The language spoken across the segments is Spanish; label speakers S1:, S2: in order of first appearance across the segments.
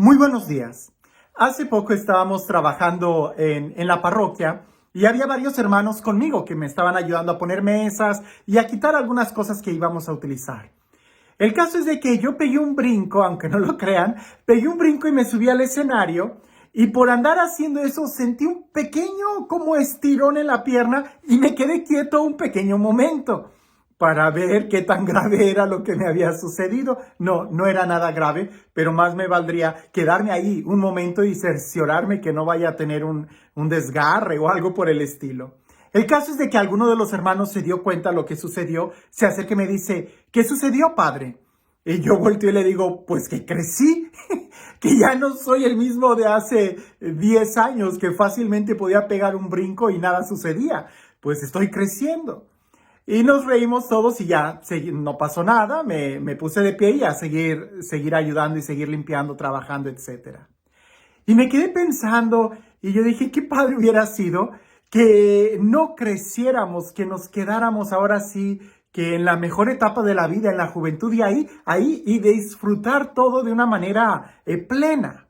S1: Muy buenos días. Hace poco estábamos trabajando en la parroquia y había varios hermanos conmigo que me estaban ayudando a poner mesas y a quitar algunas cosas que íbamos a utilizar. El caso es de que yo pegué un brinco, aunque no lo crean, pegué un brinco y me subí al escenario y por andar haciendo eso sentí un pequeño como estirón en la pierna y me quedé quieto un pequeño momento para ver qué tan grave era lo que me había sucedido. No era nada grave, pero más me valdría quedarme ahí un momento y cerciorarme que no vaya a tener un desgarre o algo por el estilo. El caso es de que alguno de los hermanos se dio cuenta de lo que sucedió, se acerca y me dice, ¿qué sucedió, padre? Y yo volteo y le digo, pues que crecí, que ya no soy el mismo de hace 10 años, que fácilmente podía pegar un brinco y nada sucedía. Pues estoy creciendo. Y nos reímos todos y ya no pasó nada, me puse de pie y a seguir ayudando y seguir limpiando, trabajando, etcétera. Y me quedé pensando y yo dije, qué padre hubiera sido que no creciéramos, que nos quedáramos ahora sí, que en la mejor etapa de la vida, en la juventud y ahí y disfrutar todo de una manera plena.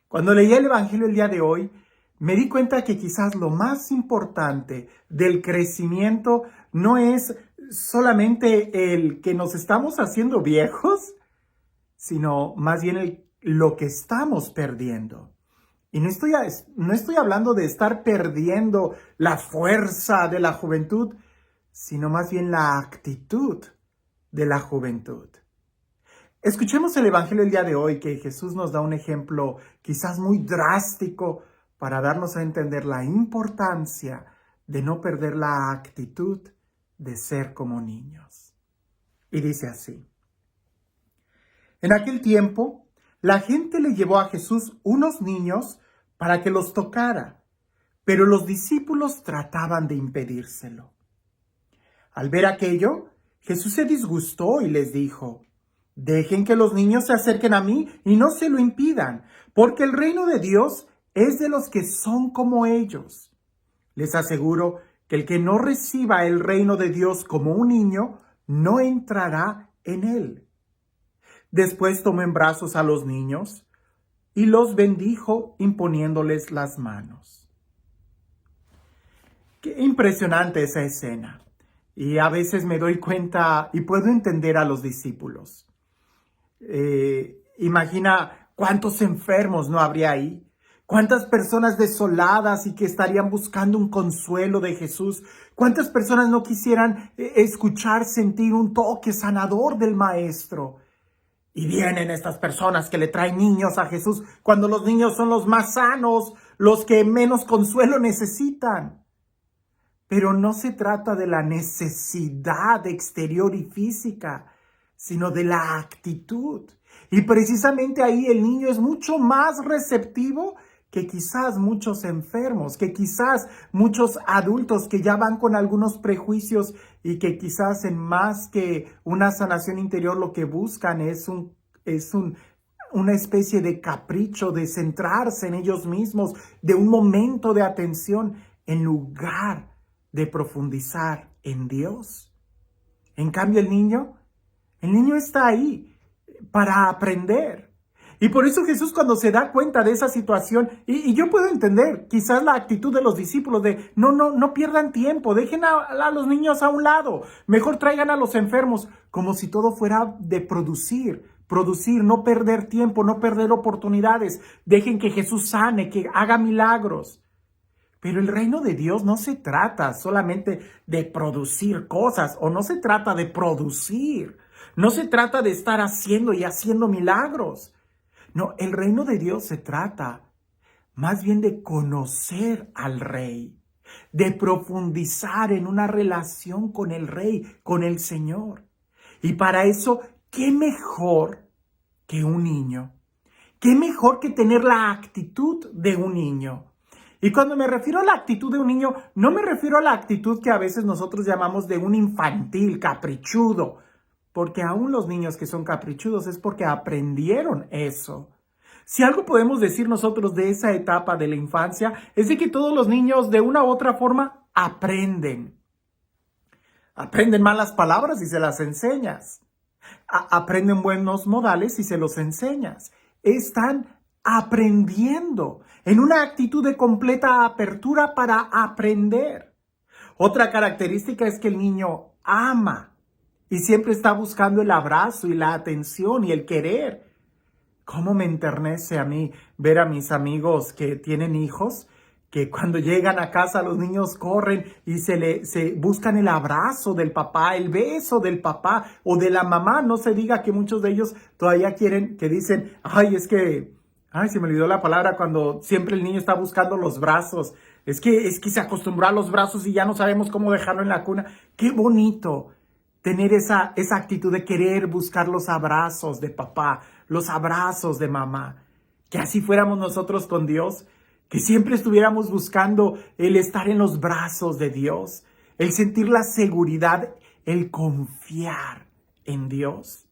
S1: Cuando leí el Evangelio el día de hoy, me di cuenta que quizás lo más importante del crecimiento no es solamente el que nos estamos haciendo viejos, sino más bien lo que estamos perdiendo. Y no estoy hablando de estar perdiendo la fuerza de la juventud, sino más bien la actitud de la juventud. Escuchemos el Evangelio el día de hoy, que Jesús nos da un ejemplo quizás muy drástico para darnos a entender la importancia de no perder la actitud de ser como niños. Y dice así: en aquel tiempo, la gente le llevó a Jesús unos niños para que los tocara, pero los discípulos trataban de impedírselo. Al ver aquello, Jesús se disgustó y les dijo: dejen que los niños se acerquen a mí y no se lo impidan, porque el reino de Dios es de los que son como ellos. Les aseguro que el que no reciba el reino de Dios como un niño, no entrará en él. Después tomó en brazos a los niños y los bendijo imponiéndoles las manos. Qué impresionante esa escena. Y a veces me doy cuenta y puedo entender a los discípulos. Imagina cuántos enfermos no habría ahí, cuántas personas desoladas y que estarían buscando un consuelo de Jesús, cuántas personas no quisieran escuchar, sentir un toque sanador del Maestro. Y vienen estas personas que le traen niños a Jesús cuando los niños son los más sanos, los que menos consuelo necesitan. Pero no se trata de la necesidad exterior y física, sino de la actitud. Y precisamente ahí el niño es mucho más receptivo que quizás muchos enfermos, que quizás muchos adultos que ya van con algunos prejuicios y que quizás en más que una sanación interior lo que buscan es una especie de capricho, de centrarse en ellos mismos, de un momento de atención en lugar de profundizar en Dios. En cambio el niño está ahí para aprender. Y por eso Jesús, cuando se da cuenta de esa situación, y yo puedo entender quizás la actitud de los discípulos de no pierdan tiempo, dejen a los niños a un lado, mejor traigan a los enfermos, como si todo fuera de producir, no perder tiempo, no perder oportunidades, dejen que Jesús sane, que haga milagros. Pero el reino de Dios no se trata solamente de producir cosas, o no se trata de producir, no se trata de estar haciendo y haciendo milagros. No, el reino de Dios se trata más bien de conocer al Rey, de profundizar en una relación con el Rey, con el Señor. Y para eso, ¿qué mejor que un niño? ¿Qué mejor que tener la actitud de un niño? Y cuando me refiero a la actitud de un niño, no me refiero a la actitud que a veces nosotros llamamos de un infantil, caprichudo, porque aún los niños que son caprichudos es porque aprendieron eso. Si algo podemos decir nosotros de esa etapa de la infancia, es de que todos los niños de una u otra forma aprenden. Aprenden malas palabras y se las enseñas. Aprenden buenos modales y se los enseñas. están aprendiendo, en una actitud de completa apertura para aprender. Otra característica es que el niño ama y siempre está buscando el abrazo y la atención y el querer. ¿Cómo me enternece a mí ver a mis amigos que tienen hijos, que cuando llegan a casa los niños corren y se buscan el abrazo del papá, el beso del papá o de la mamá? No se diga que muchos de ellos todavía quieren, que dicen, se me olvidó la palabra cuando siempre el niño está buscando los brazos. Es que se acostumbró a los brazos y ya no sabemos cómo dejarlo en la cuna. Qué bonito tener esa actitud de querer buscar los abrazos de papá, los abrazos de mamá. Que así fuéramos nosotros con Dios, que siempre estuviéramos buscando el estar en los brazos de Dios, el sentir la seguridad, el confiar en Dios.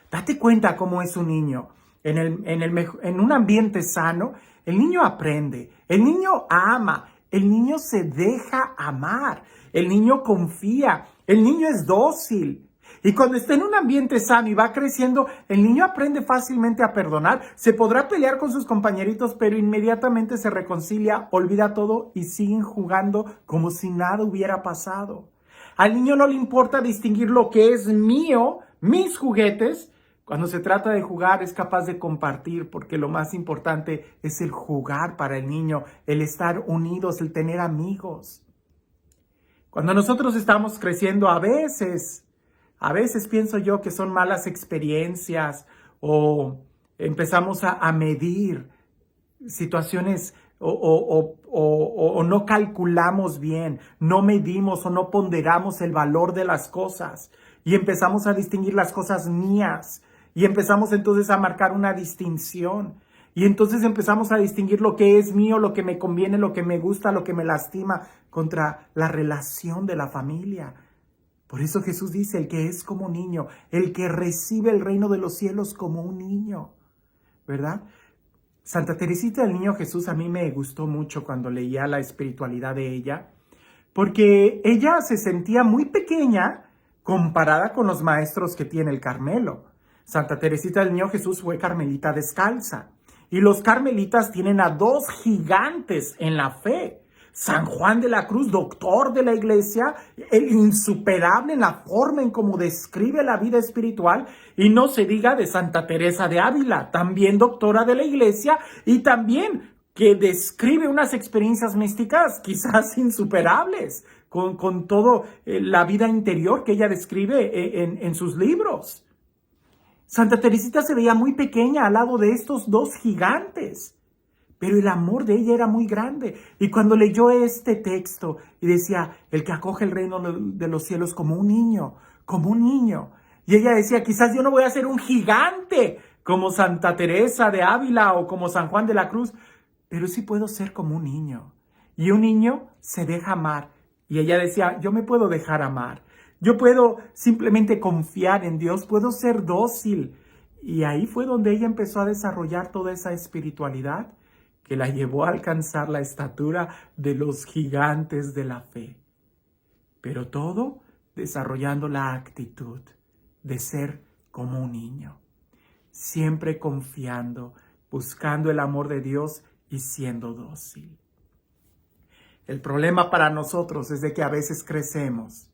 S1: Date cuenta cómo es un niño. En un ambiente sano, el niño aprende, el niño ama, el niño se deja amar, el niño confía, el niño es dócil. Y cuando está en un ambiente sano y va creciendo, el niño aprende fácilmente a perdonar. Se podrá pelear con sus compañeritos, pero inmediatamente se reconcilia, olvida todo y siguen jugando como si nada hubiera pasado. Al niño no le importa distinguir lo que es mío, mis juguetes. Cuando se trata de jugar es capaz de compartir, porque lo más importante es el jugar para el niño, el estar unidos, el tener amigos. Cuando nosotros estamos creciendo, a veces pienso yo que son malas experiencias o empezamos a medir situaciones o no calculamos bien, no medimos o no ponderamos el valor de las cosas y empezamos a distinguir las cosas mías y empezamos entonces a marcar una distinción. Y entonces empezamos a distinguir lo que es mío, lo que me conviene, lo que me gusta, lo que me lastima, contra la relación de la familia. Por eso Jesús dice, el que es como niño, el que recibe el reino de los cielos como un niño, ¿verdad? Santa Teresita del Niño Jesús a mí me gustó mucho cuando leía la espiritualidad de ella, porque ella se sentía muy pequeña comparada con los maestros que tiene el Carmelo. Santa Teresita del Niño Jesús fue carmelita descalza. Y los carmelitas tienen a dos gigantes en la fe. San Juan de la Cruz, doctor de la iglesia, el insuperable en la forma en cómo describe la vida espiritual. Y no se diga de Santa Teresa de Ávila, también doctora de la iglesia y también que describe unas experiencias místicas quizás insuperables con toda la vida interior que ella describe en sus libros. Santa Teresita se veía muy pequeña al lado de estos dos gigantes, pero el amor de ella era muy grande. Y cuando leyó este texto y decía, el que acoge el reino de los cielos como un niño, y ella decía, quizás yo no voy a ser un gigante como Santa Teresa de Ávila o como San Juan de la Cruz, pero sí puedo ser como un niño. Y un niño se deja amar. Y ella decía, yo me puedo dejar amar. Yo puedo simplemente confiar en Dios, puedo ser dócil. Y ahí fue donde ella empezó a desarrollar toda esa espiritualidad que la llevó a alcanzar la estatura de los gigantes de la fe. Pero todo desarrollando la actitud de ser como un niño, siempre confiando, buscando el amor de Dios y siendo dócil. El problema para nosotros es de que a veces crecemos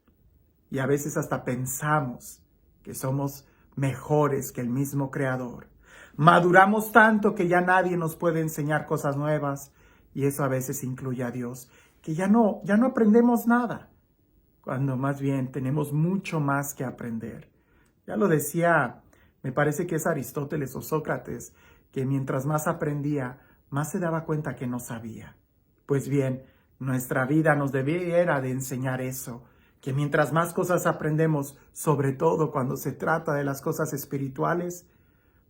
S1: y a veces hasta pensamos que somos mejores que el mismo Creador. Maduramos tanto que ya nadie nos puede enseñar cosas nuevas, y eso a veces incluye a Dios, que ya no aprendemos nada, cuando más bien tenemos mucho más que aprender. Ya lo decía, me parece que es Aristóteles o Sócrates, que mientras más aprendía, más se daba cuenta que no sabía. Pues bien, nuestra vida nos debiera de enseñar eso, que mientras más cosas aprendemos, sobre todo cuando se trata de las cosas espirituales,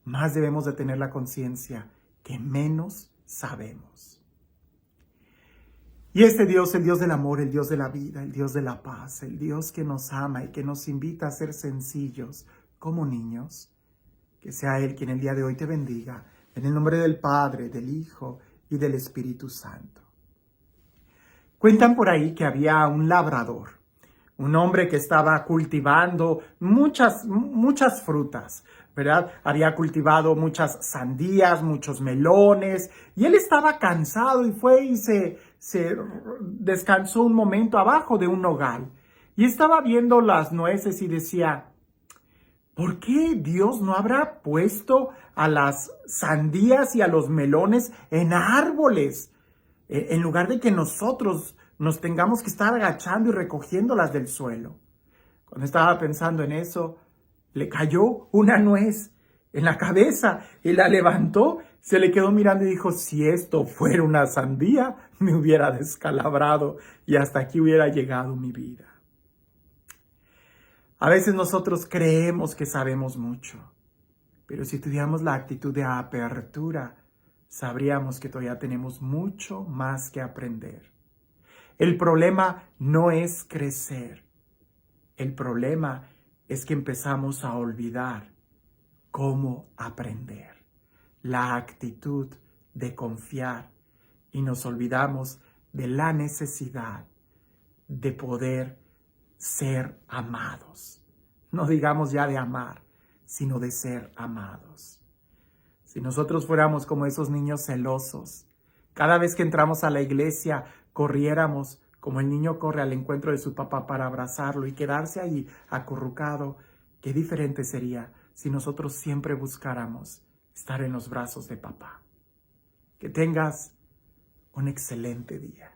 S1: más debemos de tener la conciencia que menos sabemos. Y este Dios, el Dios del amor, el Dios de la vida, el Dios de la paz, el Dios que nos ama y que nos invita a ser sencillos como niños, que sea Él quien el día de hoy te bendiga, en el nombre del Padre, del Hijo y del Espíritu Santo. Cuentan por ahí que había un labrador, un hombre que estaba cultivando muchas frutas, ¿verdad? Había cultivado muchas sandías, muchos melones, y él estaba cansado y fue y se descansó un momento abajo de un nogal. Y estaba viendo las nueces y decía, ¿por qué Dios no habrá puesto a las sandías y a los melones en árboles? En lugar de que nosotros nos tengamos que estar agachando y recogiéndolas del suelo. Cuando estaba pensando en eso, le cayó una nuez en la cabeza y la levantó, se le quedó mirando y dijo, si esto fuera una sandía, me hubiera descalabrado y hasta aquí hubiera llegado mi vida. A veces nosotros creemos que sabemos mucho, pero si tuviéramos la actitud de apertura, sabríamos que todavía tenemos mucho más que aprender. El problema no es crecer. El problema es que empezamos a olvidar cómo aprender. La actitud de confiar y nos olvidamos de la necesidad de poder ser amados. No digamos ya de amar, sino de ser amados. Si nosotros fuéramos como esos niños celosos, cada vez que entramos a la iglesia, corriéramos como el niño corre al encuentro de su papá para abrazarlo y quedarse ahí acurrucado, qué diferente sería si nosotros siempre buscáramos estar en los brazos de papá. Que tengas un excelente día.